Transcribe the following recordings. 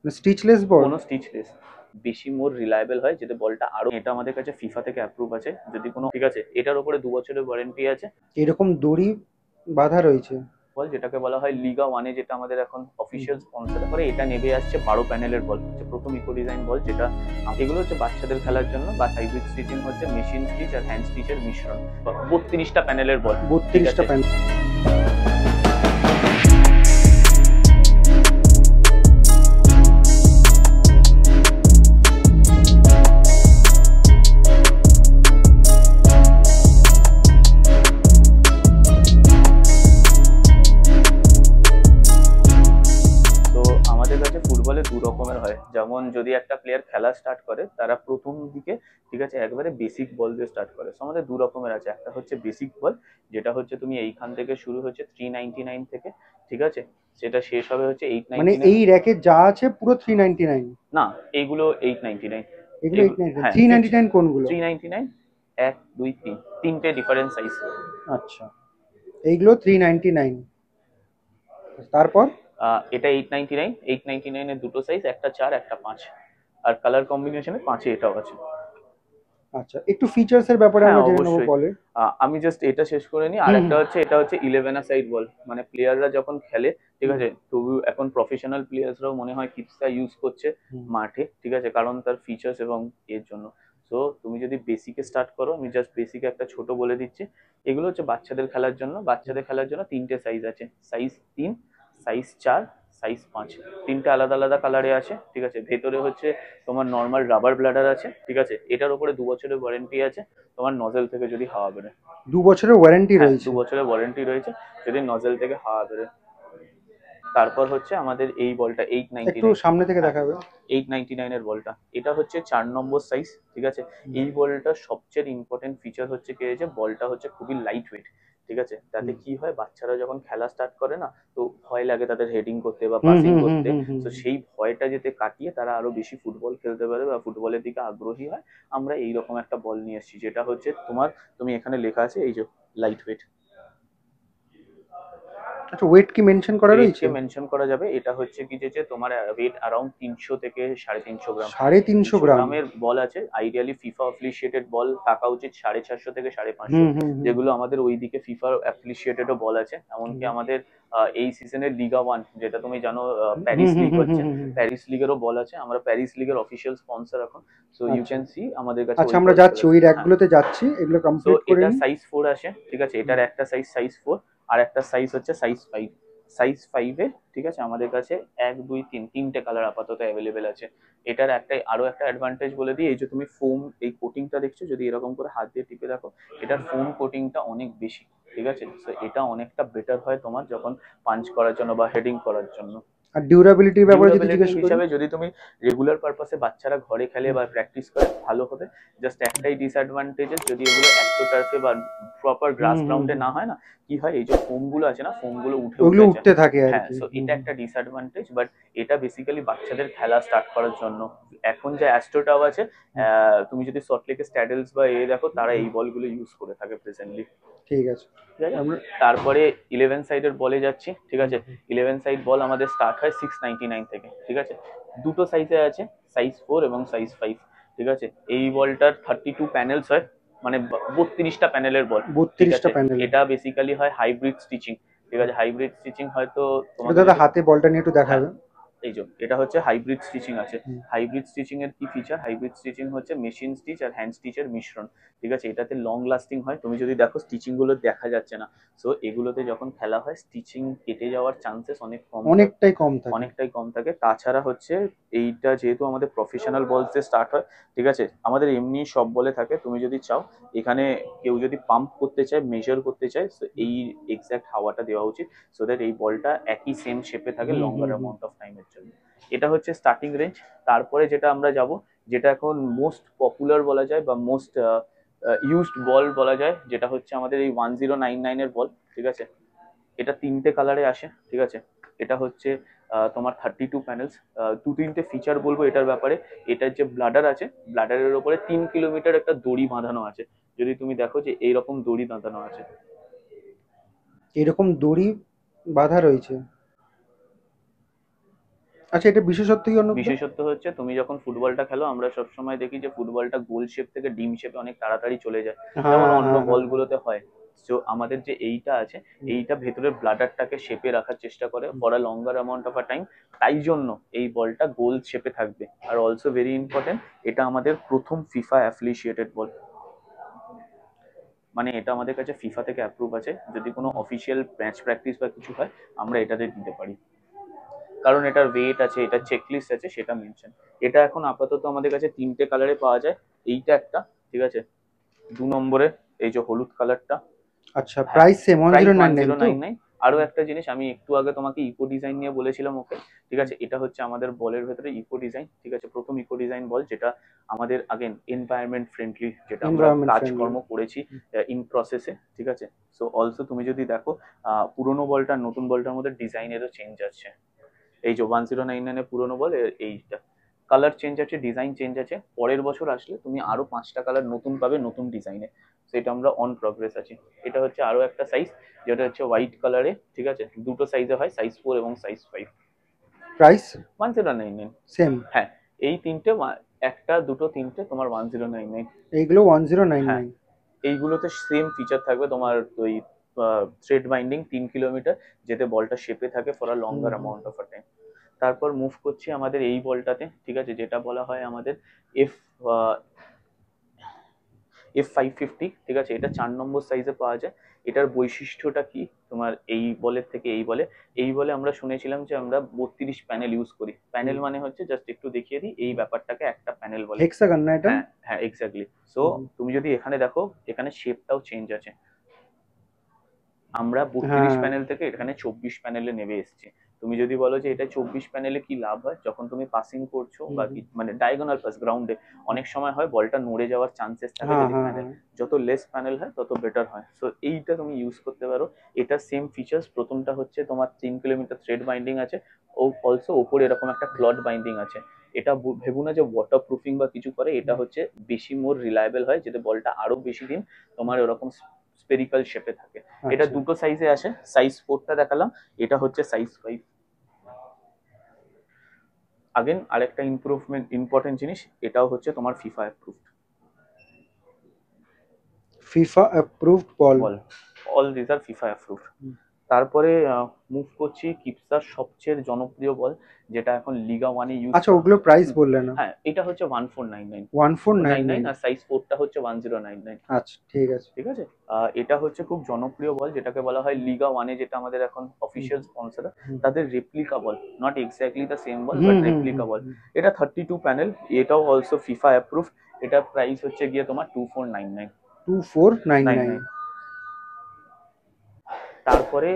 স্টিচলেস বল? কোনো স্টিচলেস, বেশি মোর রিলায়েবল হয়, যেটা বলটা আরো, এটা আমাদের কাছে ফিফা থেকে অ্যাপ্রুভ আছে যদি কোনো, ঠিক আছে। এটার উপরে 2 বছরের ওয়ারেন্টি আছে। এরকম দড়ি বাঁধা রয়েছে? বল যেটাকে বলা হয় লিগা ওয়ানে, যেটা আমাদের এখন হুম। অফিসিয়াল স্পন্সর করে, এটা নেমে আসছে 12 প্যানেলের বল, হচ্ছে প্রথম ইকো ডিজাইন বল যেটা। এগুলো হচ্ছে বাচ্চাদের খেলার জন্য, বা হাইব্রিড স্টিচিং হচ্ছে মেশিন স্টিচ আর হ্যান্ড স্টিচের মিশ্রণ। 32টা প্যানেলের বল, ঠিক 32টা আছে। প্যানেল। তো আমাদের কাছে ফুটবলে 2 রকমের হয়, যেমন যদি একটা প্লেয়ার খেলা স্টার্ট করে, তারা প্রথম দিকে, ঠিক আছে, একবারে বেসিক বল দিয়ে স্টার্ট করে। তো আমাদের 2 রকমের আছে, একটা হচ্ছে বেসিক বল, যেটা হচ্ছে তুমি এইখান থেকে শুরু হচ্ছে 399 থেকে, ঠিক আছে, সেটা শেষ হবে হচ্ছে এইট মানে নাইনটি নাইন এই র্যাকে যা আছে পুরো 399? না, এইগুলো 899। এগুলো এগুলো 899? হ্যাঁ, 399 কোনগুলো? 399, 1 2 3, তিনটে ডিফারেন্ট সাইজ। আচ্ছা, এইগুলো 399। তারপর? এটা 899, 899-এর দুটো সাইজ, একটা 4 একটা 5, আর কালার কম্বিনেশনে 5-এ এটাও আছে। আচ্ছা, একটু ফিচার্স এর ব্যাপারে হ্যাঁ আমরা জেনে নেবো অবশ্যই। বলে। আমি জাস্ট এটা শেষ করে নিই। আর হুম একটা হুম। হচ্ছে, এটা হচ্ছে 11 সাইড বল, মানে প্লেয়াররা যখন খেলে, ঠিক হুম আছে, তবু এখন প্রফেশনাল প্লেয়ার্সরাও মনে হয় কিপসটা ইউজ করছে হুম। মাঠে, ঠিক আছে, কারণ তার ফিচার্স এবং এর জন্য। সো তুমি যদি বেসিকে স্টার্ট করো, আমি জাস্ট বেসিকে একটা ছোট বলে দিচ্ছি। এগুলো হচ্ছে বাচ্চাদের খেলার জন্য, বাচ্চাদের খেলার জন্য তিনটে সাইজ আছে, সাইজ 3, সাইজ 4, সাইজ 5। তিনটে আলাদা আলাদা কালারে আছে, ঠিক আছে। ভেতরে হচ্ছে তোমার নর্মাল রাবার ব্লাডার আছে, ঠিক আছে। এটার উপরে 2 বছরের ওয়ারেন্টি আছে, তোমার নজেল থেকে যদি হাওয়া বেরোয়। 2 বছরের ওয়ারেন্টি হ্যাঁ, দু রয়েছে? বছরের ওয়ারেন্টি রয়েছে যদি নজেল থেকে হাওয়া বেরোয়। তারপর হচ্ছে আমাদের এই বলটা এইট নাইনটি একটু নাইন সামনে থেকে হ্যাঁ, দেখাবে? 899-এর বলটা, এটা হচ্ছে 4 নম্বর সাইজ, ঠিক আছে। হুম এই বলটার সবচেয়ে ইম্পর্টেন্ট ফিচার হচ্ছে কি, যে বলটা হচ্ছে খুবই লাইট ওয়েট, ঠিক আছে। তাতে হুম কি হয়, বাচ্চারা যখন খেলা স্টার্ট করে না, তো ভয় লাগে তাদের হেডিং করতে বা হুম পাসিং হুম হুম করতে। হুম হুম তো হুম। সেই ভয়টা যাতে কাটিয়ে তারা আরো বেশি ফুটবল খেলতে পারে বা ফুটবলের দিকে আগ্রহী হয়, আমরা এইরকম একটা বল নিয়ে এসেছি, যেটা হচ্ছে তোমার, তুমি এখানে লেখা আছে এই যে লাইট ওয়েট। আচ্ছা, ওয়েট কি মেনশন করা ওয়েট রয়েছে? কে মেনশন করা যাবে, এটা হচ্ছে কি, যে তোমার ওয়েট অ্যারাউন্ড 300 থেকে 350 গ্রাম। 350 তিনশো গ্রাম? গ্রামের বল আছে, আইডিয়ালি ফিফা অ্যাফিলিয়েটেড বল থাকা উচিত 450 থেকে 550, হুম হুম হুম যেগুলো আমাদের ওইদিকে ফিফা অ্যাফিলিয়েটেডও বল আছে। এমনকি হুম আমাদের এই সিজনের লিগা ওয়ান, যেটা তুমি জানো, হুম প্যারিস হুম লিগ হুম হুম হচ্ছে, হুম হুম। প্যারিস লিগেরও বল আছে। আমরা প্যারিস লিগের অফিসিয়াল স্পন্সর এখন। সো ইউ আচ্ছা ক্যান সি আমাদের কাছে আচ্ছা, ওই আমরা বল যাচ্ছি, চলে ওই আসে, হ্যাঁ। র্যাকগুলোতে যাচ্ছি, এগুলো সো কমপ্লিট করে এটা নিই। সাইজ 4 আসে, ঠিক আছে। হুম এটার একটা সাইজ 4, আর একটা সাইজ হচ্ছে সাইজ 5। সাইজ 5-এ, ঠিক আছে, আমাদের কাছে 1 2 3 তিনটে কালার আপাতত অ্যাভেলেবেল আছে। এটার একটাই আরো একটা অ্যাডভান্টেজ বলে দিই, এই যে তুমি ফোম, এই কোটিংটা দেখছো, যদি এরকম করে হাত দিয়ে টিপে রাখো, এটার ফোম কোটিংটা অনেক বেশি, ঠিক আছে। তো এটা অনেকটা বেটার হয় তোমার যখন পাঞ্চ করার জন্য বা হেডিং করার জন্য। আর ডিউরাবিলিটির ব্যাপারে যদি ডিউরেবিলিটি জিজ্ঞেস করি? হিসাবে যদি তুমি রেগুলার পারপাসে বাচ্চারা ঘরে খেলে হুম বা প্র্যাকটিস করে, ভালো হবে। জাস্ট একটাই ডিসঅ্যাডভান্টেজেস, যদি এগুলো অ্যাস্ট্রোটার্ফে বা প্রপার হুম গ্রাস হুম গ্রাউন্ডে হুম। না হয় না, কি হয়, এই যে ফোম গুলো আছে না, ফোম গুলো উঠে ওগুলো উঠে যায়। উঠতে থাকে আর হ্যাঁ, কি। সো হুম এটা হুম। একটা ডিসঅ্যাডভান্টেজ, বাট এটা বেসিক্যালি বাচ্চাদের খেলা স্টার্ট করার জন্য। এখন যে অ্যাস্ট্রোটাও আছে, হুম তুমি যদি সল্টলেকে স্ট্যাডেলস বা দেখো, তারা হুম। এই বলগুলো ইউজ করে থাকে প্রেজেন্টলি, ঠিক আছে। ঠিক আছে। আমরা তারপরে 11 সাইডের বলে যাচ্ছি, ঠিক হুম আছে। হুম 11 সাইড বল আমাদের স্টার্ট হয় 699 থেকে, ঠিক আছে। দুটো সাইজে আছে, সাইজ 4 এবং সাইজ 5, ঠিক আছে। এই বলটার 32 প্যানেলস হয়, মানে 32টা প্যানেলের বল, ঠিক 32টা আছে। প্যানেলের? এটা বেসিক্যালি হয় হাইব্রিড স্টিচিং, ঠিক আছে। হাইব্রিড স্টিচিং হয়তো একটু তোমাকে দাদা যদি, হাতে বলটা নিয়ে একটু হ্যাঁ, দেখাবে? এই যে এটা হচ্ছে হাইব্রিড স্টিচিং আছে। হুম। হাইব্রিড স্টিচিং এর কি ফিচার, হাইব্রিড স্টিচিং হচ্ছে মেশিন স্টিচ আর হ্যান্ড স্টিচের মিশ্রণ, ঠিক আছে। এটাতে লং লাস্টিং হয়, তুমি যদি দেখো স্টিচিং গুলো দেখা যাচ্ছে না। সো এগুলোতে যখন খেলা হয়, স্টিচিং কেটে যাওয়ার চান্সেস অনেক কম থাকে, অনেকটাই কম থাকে। অনেকটাই কম থাকে। তাছাড়া হচ্ছে এইটা যেহেতু আমাদের প্রফেশনাল বলসে স্টার্ট হয়, ঠিক আছে, আমাদের এমনি সব বলে থাকে। তুমি যদি চাও, এখানে কেউ যদি পাম্প করতে চায়, মেজার করতে চায়, তো এই এক্সাক্ট হাওয়াটা দেওয়া উচিত, সো দ্যাট এই বলটা একই সেম শেপে থাকে হুম লঙ্গার হুম হুম। অ্যামাউন্ট অফ টাইমের জন্য। এটা হচ্ছে স্টার্টিং রেঞ্জ। তারপরে যেটা আমরা যাব, যেটা এখন মোস্ট পপুলার বলা যায় বা মোস্ট ইউজড বল বলা যায়, যেটা হচ্ছে আমাদের এই 1099-এর বল, ঠিক আছে। এটা তিনটে কালারে আসে, ঠিক আছে। এটা হচ্ছে তোমার 32 প্যানেলস। 2 3টে ফিচার বলবো এটার ব্যাপারে। এটার যে ব্লাডার আছে, ব্লাডারের ওপরে 3 কিলোমিটার একটা দড়ি বাঁধানো আছে, যদি তুমি দেখো যে এইরকম দড়ি বাঁধানো আছে। এরকম দড়ি বাঁধা রয়েছে? আচ্ছা, এটা বিশেষত্ব কি অন্য? বিশেষত্ব হচ্ছে তুমি যখন ফুটবলটা খেলো, আমরা সবসময় দেখি যে ফুটবলটা গোল শেপ থেকে ডিম শেপে অনেক তাড়াতাড়ি চলে যায়, যেমন হ্যাঁ অন্য হ্যাঁ হ্যাঁ। বলগুলোতে হয়। তো আমাদের যে এইটা আছে, এইটা ভেতরের ব্লাডারটাকে শেপে রাখার চেষ্টা করে for a longer amount of a time. তাই জন্য এই বলটা গোল শেপে থাকবে। আর অলসো ভেরি ইম্পর্টেন্ট, এটা আমাদের প্রথম ফিফা অ্যাফিলিয়েটেড বল, মানে এটা আমাদের কাছে ফিফা থেকে অ্যাপ্রুভ আছে। যদি কোনো অফিসিয়াল ম্যাচ প্র্যাকটিস বা কিছু হয়, আমরা এটাতে দিতে পারি, কারণ এটার ওয়েট আছে, এটার চেকলিস্ট আছে, সেটা মেনশন। এটা এখন আপাতত আমাদের কাছে তিনটে কালারে পাওয়া যায়। এইটা একটা, ঠিক আছে, 2 নম্বরে এই যে হলুদ কালারটা। আচ্ছা, price same price one 1099 zero তো? নাইন নাইন আরো একটা জিনিস, আমি একটু আগে তোমাকে ইকো ডিজাইন নিয়ে বলেছিলাম, ওকে ঠিক আছে, এটা হচ্ছে আমাদের বলের ভেতরে ইকো ডিজাইন, ঠিক আছে, প্রথম ইকো ডিজাইন বল, যেটা আমাদের আগেন এনভায়রনমেন্ট ফ্রেন্ডলি, যেটা আমরা এনভায়রনমেন্ট ফ্রেন্ডলি। কাজকর্ম করেছি ইন প্রসেসে, ঠিক আছে। সো অলসো তুমি যদি দেখো পুরোনো বলটা নতুন বলটার মধ্যে ডিজাইনেরও চেঞ্জ আছে। এই যে 1099 পুরোনো বল, এইটা কালার চেঞ্জ আছে, ডিজাইন চেঞ্জ আছে। পরের বছর আসলে তুমি আরো 5টা কালার নতুন পাবে নতুন ডিজাইনে, সেটা আমরা অন প্রগ্রেস আছি। এটা হচ্ছে আরো একটা সাইজ, যেটা হচ্ছে হোয়াইট কালারে, ঠিক আছে, দুটো সাইজে হয়, সাইজ 4 এবং সাইজ 5। প্রাইস 1099। সেম? হ্যাঁ, এই তিনটে একটা দুটো তিনটে তোমার 1099। এইগুলো হ্যাঁ, 1099। এইগুলোতে সেম ফিচার থাকবে তোমার, ওই থ্রেড বাইন্ডিং 3 কিলোমিটার, যেতে বলটা শেপে থাকে for a longer amount of a time. তারপর মুভ করছি আমাদের এই বলটাতে, ঠিক আছে, যেটা বলা হয় আমাদের এফ F550, ঠিক আছে, এটা 4 নম্বর সাইজে পাওয়া যায়। এটার বৈশিষ্ট্যটা কি তোমার, এই বলের থেকে এই বলে আমরা শুনেছিলাম যে আমরা 32 প্যানেল ইউজ করি। প্যানেল মানে হচ্ছে, জাস্ট একটু দেখিয়ে দিই, এই ব্যাপারটাকে একটা প্যানেল বলে। হেক্সাগন না এটা? হ্যাঁ হ্যাঁ, এক্স্যাক্টলি। সো তুমি যদি এখানে দেখো, এখানে শেপটাও চেঞ্জ আছে। আমরা 32 হ্যাঁ। প্যানেল থেকে এখানে 24 প্যানেলে নেমে এসেছি। তুমি যদি বলো যে এটা 24 প্যানেলে কি লাভ হয়, যখন তুমি পাসিং করছো বা মানে ডায়াগোনাল পাস গ্রাউন্ডে, অনেক সময় হয় বলটা নড়ে যাওয়ার চান্সেস থাকে হ্যাঁ যদি হ্যাঁ প্যানেল, হ্যাঁ। যত লেস প্যানেল হয় তত বেটার হয়। সো এইটা তুমি ইউজ করতে পারো। এটা সেম ফিচার্স, প্রথমটা হচ্ছে তোমার 3 কিলোমিটার থ্রেড বাইন্ডিং আছে, ও অলসো ওপরে এরকম একটা ক্লড বাইন্ডিং আছে। এটা ভেবো না যে ওয়াটার প্রুফিং বা কিছু করে, এটা হচ্ছে বেশি মোর রিলায়েবল হয়, যাতে বলটা আরো বেশি দিন তোমার এরকম স্পেরিক্যাল শেপে থাকে। এটা আচ্ছা। দুটো সাইজে আসে, সাইজ 4টা দেখালাম, এটা হচ্ছে সাইজ 5। আগেন আরেকটা ইমপ্রুভমেন্ট ইম্পর্টেন্ট জিনিস, এটাও হচ্ছে তোমার FIFA approved FIFA approved ball. Ball, all this are FIFA approved. তারপরে মুভ করছি কিপসার সবচেয়ে জনপ্রিয় বল, যেটা এখন লিগা ওয়ানে ইউজ আচ্ছা, ওগুলো প্রাইস বললে না? হ্যাঁ, এটা হচ্ছে 1499 1499। আর সাইজ 4টা হচ্ছে 1099। আচ্ছা, ঠিক আছে। ঠিক আছে, এটা হচ্ছে খুব জনপ্রিয় বল, যেটাকে বলা হয় লিগা ওয়ানে, যেটা আমাদের এখন অফিসিয়াল স্পন্সর, তাদের replica ball, not exactly the same ball but replica ball. এটা 32 প্যানেল, এটাও অলসো ফিফা অ্যাপ্রুভ। এটা প্রাইস হচ্ছে গিয়ে তোমার 2499। 2499। তারপরে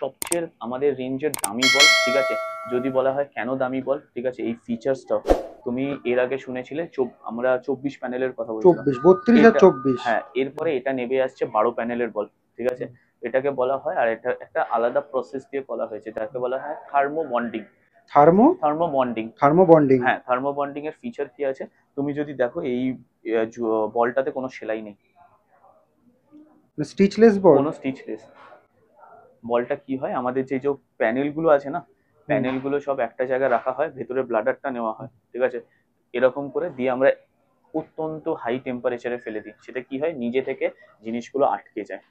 সবচেয়ে আমাদের রেঞ্জের দামি বল, ঠিক আছে, যদি বলা হয় কেন দামি বল, ঠিক আছে, এই ফিচার্সটাও তুমি এর আগে শুনেছিলে। আমরা 24 প্যানেলের কথা বলছিলাম, 24, 32 আর 24। হ্যাঁ, এরপরে এটা নেমে আসছে 12 প্যানেলের বল, ঠিক আছে। এটাকে বলা হয়, আর এটা একটা আলাদা প্রসেস দিয়ে করা হয়েছে, যাকে বলা হয় thermo bonding. Thermo thermo bonding thermo bonding. হ্যাঁ, থার্মো বন্ডিং এর ফিচার কি আছে, তুমি যদি দেখো এই বলটাতে কোনো সেলাই নেই, স্টিচলেস বল। কোনো স্টিচলেস। বলটা কি হয়, আমাদের যে যে প্যানেল গুলো আছে না, প্যানেল গুলো সব একটা জায়গায় রাখা হয়, ভেতরে ব্লাডারটা নেওয়া হয়, ঠিক আছে, এরকম করে দিয়ে আমরা অত্যন্ত হাই টেম্পারেচারে ফেলে দিই, সেটা কি হয়, নিজে থেকে জিনিসগুলো আটকে যায়।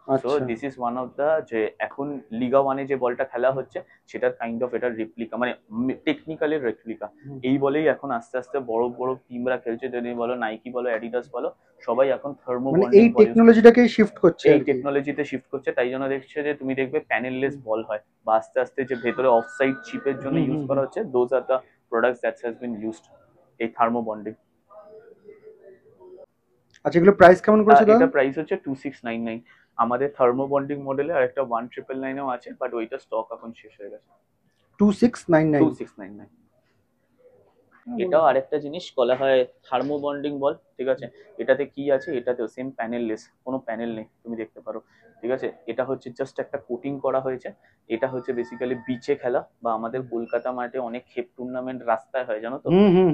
সো আচ্ছা। This is one of the, যে এখন লিগা ওয়ানে যে বলটা খেলা হচ্ছে, সেটার কাইন্ড অফ এটার রেপ্লিকা, মানে টেকনিক্যালি রেপ্লিকা। এই বলেই এখন আস্তে আস্তে বড় বড় টিমরা খেলছে, যদি বলো নাইকি বলো অ্যাডিডাস বলো, সবাই এখন থার্মো মানে বন্ডিং এই বল ইউজ করছে, টেকনোলজিটাকে শিফট করছে এই আর কি। টেকনোলজিতে শিফট করছে। তাই জন্য দেখছে যে তুমি দেখবে প্যানেললেস বল হয়, বা আস্তে আস্তে যে ভেতরে অফসাইড চিপের জন্য ইউজ করা হচ্ছে, those are the products that has been used এই থার্মো বন্ডিং। আচ্ছা, এগুলো প্রাইস কেমন করেছে দাদা? এটা প্রাইস হচ্ছে 2699। আমাদের থার্মো বন্ডিং মডেলে আর একটা 1999ও আছে, বাট ওইটা স্টক এখন শেষ হয়ে গেছে। 2699। 2699। এটাও আরেকটা জিনিস বলা হয় থার্মো বন্ডিং বল, ঠিক আছে। এটাতে কি আছে, এটাতেও সেম প্যানেললেস, কোনো প্যানেল নেই, তুমি দেখতে পারো, ঠিক আছে। এটা হচ্ছে জাস্ট একটা কোটিং করা হয়েছে। এটা হচ্ছে বেসিক্যালি বিচে খেলা, বা আমাদের কলকাতা মাঠে অনেক খেপ টুর্নামেন্ট রাস্তায় হয়, জানো তো।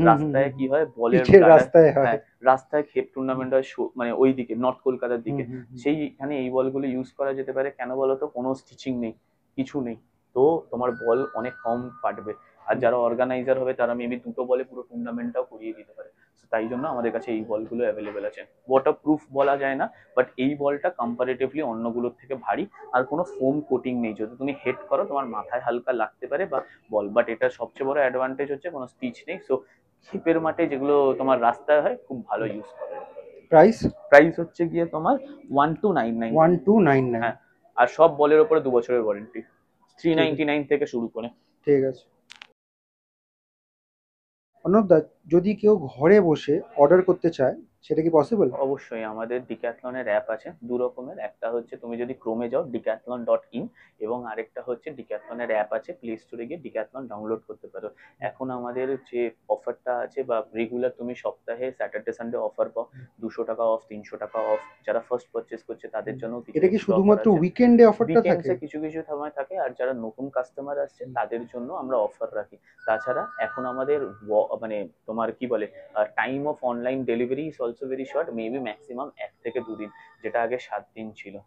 রাস্তায় কি হয়, বলের রাস্তায় হয়। হ্যাঁ, রাস্তায় খেপ টুর্নামেন্ট হয়, মানে ওই দিকে নর্থ কলকাতার দিকে। সেইখানে এই বলগুলো ইউজ করা যেতে পারে, কেন বলো তো, কোনো স্টিচিং নেই, কিছু নেই, তো তোমার বল অনেক কম ফাটবে। আর যারা অর্গানাইজার হবে তারা মেবি দুটো বলে পুরো টুর্নামেন্টটাও করিয়ে দিতে পারে। তাই জন্য আমাদের কাছে এই বলগুলো অ্যাভেলেবেল আছে। ওয়াটার প্রুফ বলা যায় না, বাট এই বলটা কম্পারেটিভলি অন্যগুলোর থেকে ভারী, আর কোনো ফোম কোটিং নেই। যদি তুমি হেড করো তোমার মাথায় হালকা লাগতে পারে বা বল, বাট এটার সবচেয়ে বড় অ্যাডভান্টেজ হচ্ছে কোনো স্টিচ নেই। সো ক্ষেপের মাঠে যেগুলো তোমার রাস্তায় হয় খুব ভালো ইউজ করে। প্রাইস হচ্ছে গিয়ে তোমার 1299। 1299। হ্যাঁ, আর সব বলের উপরে 2 বছরের ওয়ারেন্টি, 399 থেকে শুরু করে। ঠিক আছে অর্ণবদা, যদি কেউ ঘরে বসে অর্ডার করতে চায় সেটা কি পসিবল? অবশ্যই, আমাদের ডিক্যাথলনের অ্যাপ আছে দু রকমের। একটা হচ্ছে তুমি যদি ক্রোমে যাও decathlon.in, এবং আরেকটা হচ্ছে ডিক্যাথলনের অ্যাপ আছে, প্লে স্টোরে গিয়ে ডিক্যাথলন ডাউনলোড করতে পারো। এখন আমাদের যে অফারটা আছে বা রেগুলার তুমি সপ্তাহে স্যাটারডে সানডে অফার পাও, 200 টাকা অফ, 300 টাকা অফ। যারা ফার্স্ট পারচেজ করছে তাদের জন্য এটা কি শুধুমাত্র উইকেন্ডে অফারটা থাকে? কিছু কিছু সময় থাকে, আর যারা নতুন কাস্টমার আসছে তাদের জন্য আমরা অফার রাখি। তাছাড়া এখন আমাদের মানে তোমার কি বলে time of online delivery is also very short, maybe maximum 1 থেকে 2 দিন, যেটা আগে 7 দিন ছিল।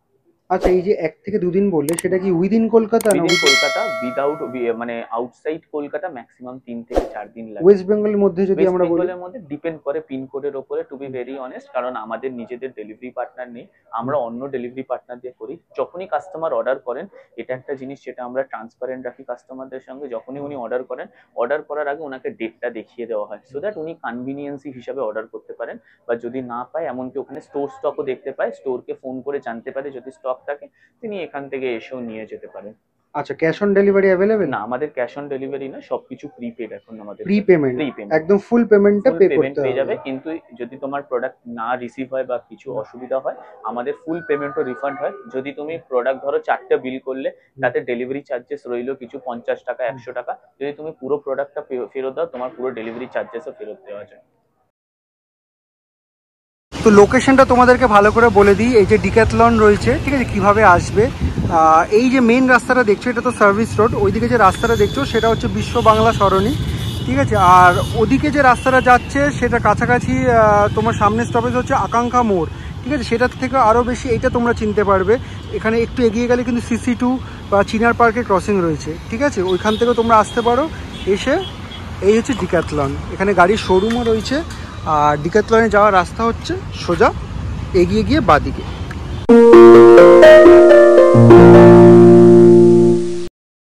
আচ্ছা, এই যে 1 থেকে 2 দিন বললে সেটা কি উইদিন কলকাতা না? উইদিন কলকাতা, উইদাউট মানে আউটসাইড কলকাতা ম্যাক্সিমাম 3 থেকে 4 দিন লাগে। ওয়েস্ট বেঙ্গলের মধ্যে যদি আমরা বলি? বেঙ্গলের মধ্যে ডিপেন্ড করে পিন কোডের উপরে, টু বি ভেরি অনেস্ট, কারণ আমাদের নিজেদের ডেলিভারি পার্টনার নেই, আমরা অন্য ডেলিভারি পার্টনার দিয়ে করি। যখনই কাস্টমার অর্ডার করেন, এটা একটা জিনিস যেটা আমরা ট্রান্সপারেন্ট রাখি কাস্টমারদের সঙ্গে, যখনই উনি অর্ডার করেন, অর্ডার করার আগে ওনাকে ডেটটা দেখিয়ে দেওয়া হয়, সো দ্যাট উনি কনভিনিয়েন্সি হিসাবে অর্ডার করতে পারেন। বা যদি না পায়, এমনকি ওখানে স্টোর স্টকও দেখতে পায়, স্টোরকে ফোন করে জানতে পারে, যদি স্টক থাকে তিনি এখান থেকে এসেও নিয়ে যেতে পারেন। আচ্ছা, ক্যাশ অন ডেলিভারি অ্যাভেলেবেল? না, আমাদের ক্যাশ অন ডেলিভারি না, সবকিছু প্রিপেড। এখন আমাদের প্রিপেমেন্ট, একদম ফুল পেমেন্টটা পে করতে পেয়ে যাবে। কিন্তু যদি তোমার প্রোডাক্ট না রিসিভ হয় বা কিছু অসুবিধা হয়, আমাদের ফুল পেমেন্টও রিফান্ড হয়। যদি তুমি প্রোডাক্ট ধরো 4টা বিল করলে, তাতে ডেলিভারি চার্জেস রইলো কিছু 50 টাকা 100 টাকা, যদি তুমি পুরো প্রোডাক্টটা ফেরত দাও, তোমার পুরো ডেলিভারি চার্জেসও ফেরত দেওয়া যায়। তো লোকেশনটা তোমাদেরকে ভালো করে বলে দিই। এই যে ডিক্যাথলন রয়েছে, ঠিক আছে, কিভাবে আসবে। এই যে মেন রাস্তাটা দেখছো এটা তো সার্ভিস রোড, ওইদিকে যে রাস্তাটা দেখছো সেটা হচ্ছে বিশ্ব বাংলা সরণি, ঠিক আছে। আর ওদিকে যে রাস্তাটা যাচ্ছে সেটা কাছাকাছি তোমার সামনে স্টপেজ হচ্ছে আকাঙ্ক্ষা মোড়, ঠিক আছে। সেটার থেকে আরও বেশি এইটা তোমরা চিনতে পারবে। এখানে একটু এগিয়ে গেলে কিন্তু CC2 বা চিনার পার্কের ক্রসিং রয়েছে, ঠিক আছে, ওইখান থেকেও তোমরা আসতে পারো। এসে এই হচ্ছে ডিক্যাথলন, এখানে গাড়ির শোরুমও রয়েছে। আর ডিক্যাথলনে যাওয়ার রাস্তা হচ্ছে সোজা এগিয়ে গিয়ে বাদিকে।